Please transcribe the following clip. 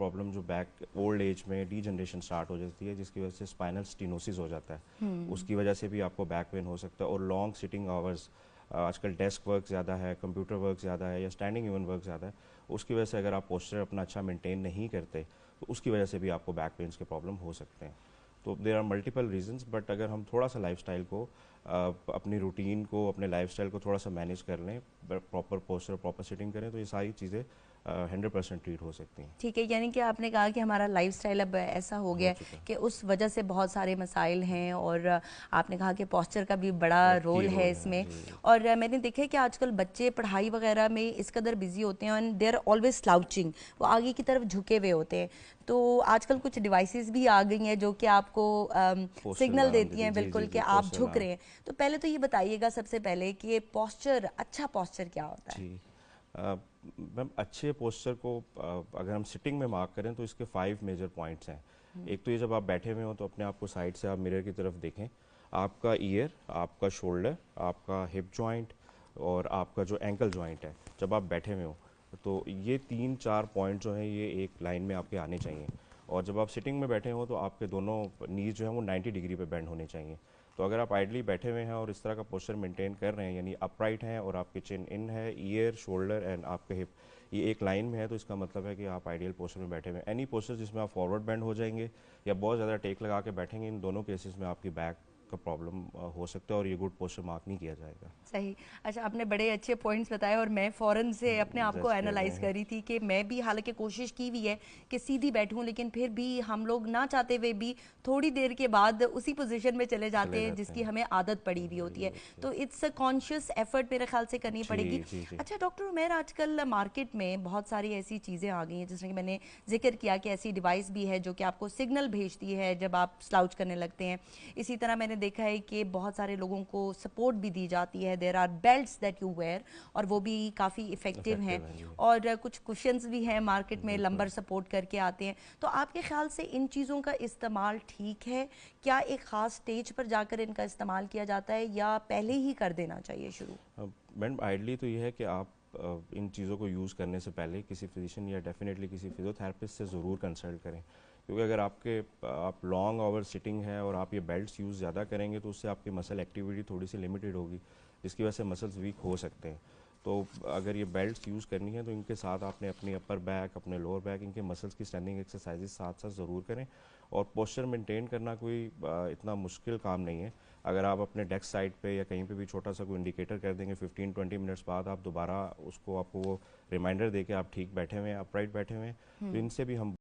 Problem जो back old age में degeneration start हो जाती है, जिसकी वजह से स्पाइनल स्टीनोसिस हो जाता है। उसकी वजह से भी आपको बैक पेन हो सकता है। और लॉन्ग सिटिंग आवर्स, आजकल डेस्क वर्क ज़्यादा है, कंप्यूटर वर्क ज़्यादा है, या स्टैंडिंग इवन वर्क ज़्यादा है, उसकी वजह से अगर आप पोस्चर अपना अच्छा मेंटेन नहीं करते तो उसकी वजह से भी आपको बैक पेन्स के प्रॉब्लम हो सकते हैं। तो there are multiple reasons, but अगर हम थोड़ा सा लाइफस्टाइल को अपनी रूटीन को, अपने लाइफस्टाइल को थोड़ा सा मैनेज कर लें, प्रॉपर पोस्चर, प्रॉपर सिटिंग करें, तो ये सारी चीज़ें 100% ट्रीट हो सकती हैं। ठीक है, यानी कि आपने कहा कि हमारा लाइफस्टाइल अब ऐसा हो हो गया है चुका है। कि उस वजह से बहुत सारे मसाइल हैं, और आपने कहा कि पोस्चर का भी बड़ा की रोल है रोल है इसमें। जी। और मैंने देखा है कि आजकल बच्चे पढ़ाई वगैरह में इस कदर बिजी होते हैं, and they are always slouching, वो आगे की तरफ झुके हुए होते हैं। तो आजकल कुछ डिवाइसेस भी आ गई हैं जो कि आपको पोस्चर सिग्नल अलार्म देती दीदी, हैं जी जी बिल्कुल कि जी, आप पोस्चर झुक अलार्म। रहे हैं। तो पहले तो ये बताइएगा सबसे पहले कि ये पोस्चर, अच्छा पोस्चर क्या होता है? जी मैम, अच्छे पोस्चर को अगर हम सिटिंग में मार्क करें तो इसके 5 मेजर पॉइंट्स हैं। एक तो ये, जब आप बैठे हुए हो तो अपने आप को साइड से आप मिरर की तरफ देखें। आपका ईयर, आपका शोल्डर, आपका हिप जॉइंट और आपका जो एंकल जॉइंट है, जब आप बैठे हुए हो तो ये 3-4 पॉइंट जो हैं ये एक लाइन में आपके आने चाहिए। और जब आप सिटिंग में बैठे हो तो आपके दोनों नीज जो है वो 90 डिग्री पे बेंड होने चाहिए। तो अगर आप आइडली बैठे हुए हैं और इस तरह का पोस्चर मेंटेन कर रहे हैं, यानी अपराइट हैं और आपके चिन इन है, ईयर, शोल्डर एंड आपके हिप ये एक लाइन में है, तो इसका मतलब है कि आप आइडियल पोस्चर में बैठे हुए हैं। एनी पोस्चर जिसमें आप फॉरवर्ड बेंड हो जाएंगे या बहुत ज़्यादा टेक लगा के बैठेंगे, इन दोनों केसेस में आपकी बैक का प्रॉब्लम हो सकता है और ये गुड पोस्चर मार्क नहीं किया जाएगा। सही। अच्छा, आपने बड़े अच्छे पॉइंट्स बताए, और मैं फ़ौरन से अपने आप को जज कर रहे एनालाइज हैं। कर रही थी कि मैं भी हालांकि कोशिश की हुई है कि सीधी बैठूं, लेकिन फिर भी हम लोग ना चाहते हुए भी थोड़ी देर के बाद उसी पोजीशन में चले चले जाते हैं जाते जिसकी हैं। हमें आदत पड़ी हुई होती वही है। होती है। तो इट्स अ कॉन्शियस एफर्ट मेरे ख्याल से करनी जी पड़ेगी। जी जी। अच्छा डॉक्टर उमेर, आजकल मार्केट में बहुत सारी ऐसी चीज़ें आ गई हैं, जैसे कि मैंने जिक्र किया कि ऐसी डिवाइस भी है जो कि आपको सिग्नल भेजती है जब आप स्लाउच करने लगते हैं। इसी तरह मैंने देखा है कि बहुत सारे लोगों को सपोर्ट भी दी जाती है, there are belts that you wear, और वो भी काफ़ी इफ़ेक्टिव हैं। इफेक्टिव है जी। और कुछ कुशंस भी हैं मार्केट में, बिल्कुल। लंबर सपोर्ट करके आते हैं। तो आपके ख्याल से इन चीज़ों का इस्तेमाल ठीक है? क्या एक ख़ास स्टेज पर जाकर इनका इस्तेमाल किया जाता है, या पहले ही कर देना चाहिए शुरू? मैडम, आइडली तो ये है कि आप इन चीज़ों को यूज़ करने से पहले किसी फिजिशियन या डेफिनेटली किसी फिजियोथेरेपिस्ट से ज़रूर कंसल्ट करें। क्योंकि अगर आप लॉन्ग आवर सिटिंग है और आप ये बेल्ट्स यूज़ ज़्यादा करेंगे तो उससे आपकी मसल एक्टिविटी थोड़ी सी लिमिटेड होगी, जिसकी वजह से मसल्स वीक हो सकते हैं। तो अगर ये बेल्ट्स यूज़ करनी है तो इनके साथ आपने अपनी अपर बैक, अपने लोअर बैक, इनके मसल्स की स्ट्रेंथनिंग एक्सरसाइजेज साथ साथ ज़रूर करें। और पोस्चर मेंटेन करना कोई इतना मुश्किल काम नहीं है। अगर आप अपने डेस्क साइड पे या कहीं पे भी छोटा सा कोई इंडिकेटर कर देंगे, 15-20 मिनट्स बाद आप दोबारा उसको, आपको वो रिमाइंडर दे के आप ठीक बैठे हुए हैं, अपराइट बैठे हुए हैं, तो इनसे भी हम